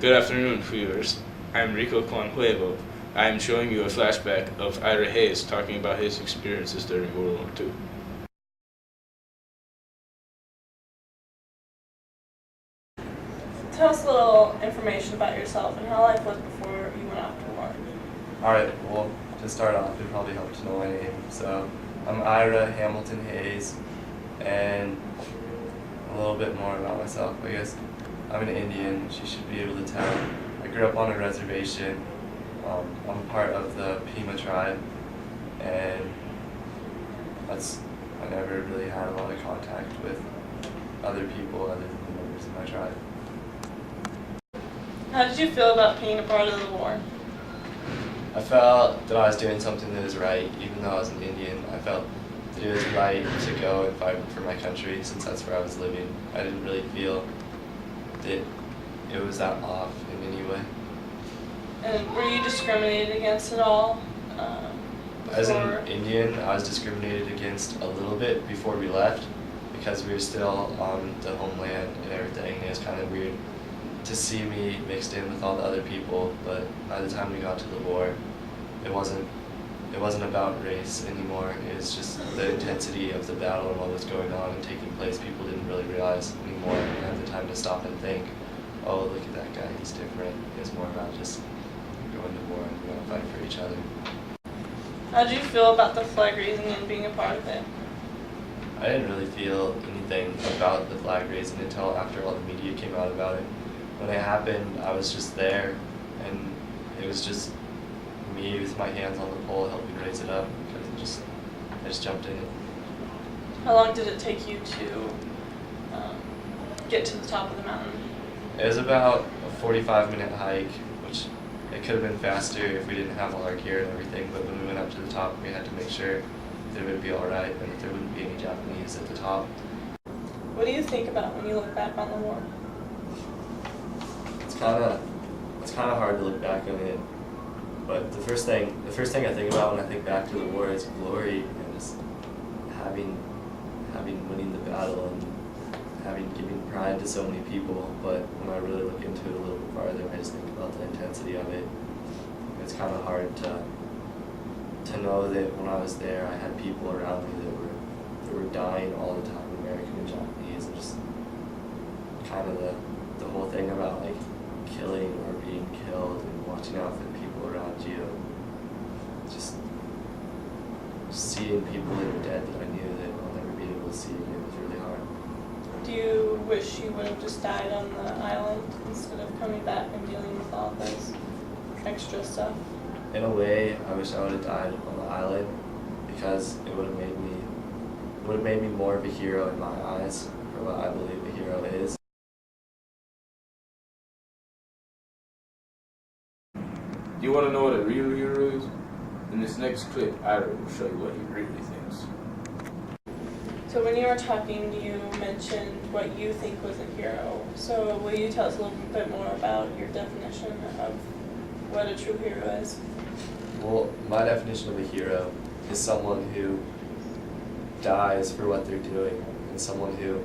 Good afternoon, viewers. I'm Rico Conhuevo. I am showing you a flashback of Ira Hayes talking about his experiences during World War II. Tell us a little information about yourself and how life was before you went off to war. Alright, well, to start off, it probably helped to know my name. So, I'm Ira Hamilton Hayes, and a little bit more about myself, I guess. I'm an Indian, which you should be able to tell. I grew up on a reservation. I'm part of the Pima tribe, and I never really had a lot of contact with other people other than the members of my tribe. How did you feel about being a part of the war? I felt that I was doing something that was right, even though I was an Indian. I felt that it was right to go and fight for my country since that's where I was living. I didn't really feel that it was that off in any way. And were you discriminated against at all? As an Indian, I was discriminated against a little bit before we left because we were still on the homeland and everything. It was kind of weird to see me mixed in with all the other people, but by the time we got to the war, it wasn't about race anymore. It was just the intensity of the battle and what was going on and taking place. People didn't really realize anymore and have the time to stop and think, oh, look at that guy, he's different. It was more about just going to war and going to fight for each other. How did you feel about the flag raising and being a part of it? I didn't really feel anything about the flag raising until after all the media came out about it. When it happened, I was just there, and it was just me with my hands on the pole helping raise it up because I just jumped in it. How long did it take you to get to the top of the mountain? It was about a 45-minute hike, which it could have been faster if we didn't have all our gear and everything, but when we went up to the top, we had to make sure that it would be all right and that there wouldn't be any Japanese at the top. What do you think about when you look back on the war? It's kind of hard to look back on it, but the first thing I think about when I think back to the war is glory and just having winning the battle and giving pride to so many people. But when I really look into it a little bit farther, I just think about the intensity of it. It's kind of hard to know that when I was there, I had people around me that were dying all the time, American and Japanese, and just kind of the whole thing about like killing or being killed and watching out for the people around you. Just seeing people that are dead that I knew that I'll never be able to see again was really hard. Do you wish you would have just died on the island instead of coming back and dealing with all this extra stuff? In a way, I wish I would have died on the island because it would have made me more of a hero in my eyes for what I believe a hero is. Do you want to know what a real hero is? In this next clip, Ira will show you what he really thinks. So when you were talking, you mentioned what you think was a hero. So will you tell us a little bit more about your definition of what a true hero is? Well, my definition of a hero is someone who dies for what they're doing and someone who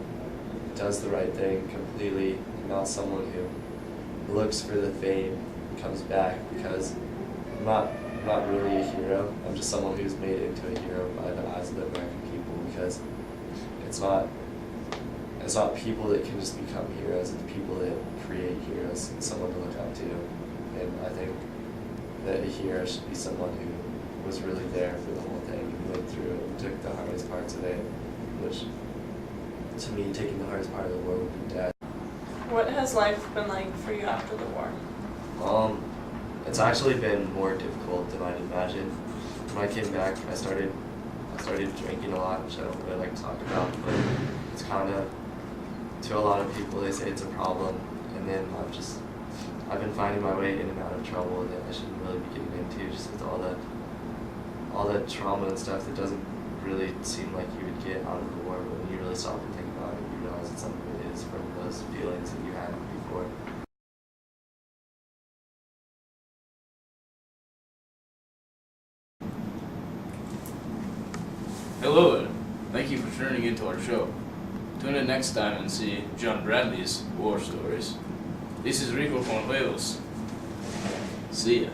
does the right thing completely, and not someone who looks for the fame and comes back, because I'm not really a hero. I'm just someone who's made into a hero by the eyes of the American people, because it's not people that can just become heroes, it's people that create heroes and someone to look up to. And I think that a hero should be someone who was really there for the whole thing and went through it and took the hardest parts of it, which to me, taking the hardest part of the war would be death. What has life been like for you after the war? It's actually been more difficult than I'd imagined. When I came back, I started drinking a lot, which I don't really like to talk about, but it's kind of, to a lot of people, they say it's a problem, and then I've been finding my way in and out of trouble that I shouldn't really be getting into, just with all the trauma and stuff that doesn't really seem like you would get out of the war, but when you really stop and think about it, you realize it's something that is from those feelings that you had before. Hello, thank you for tuning into our show. Tune in next time and see John Bradley's War Stories. This is Rico con Huevos. See ya.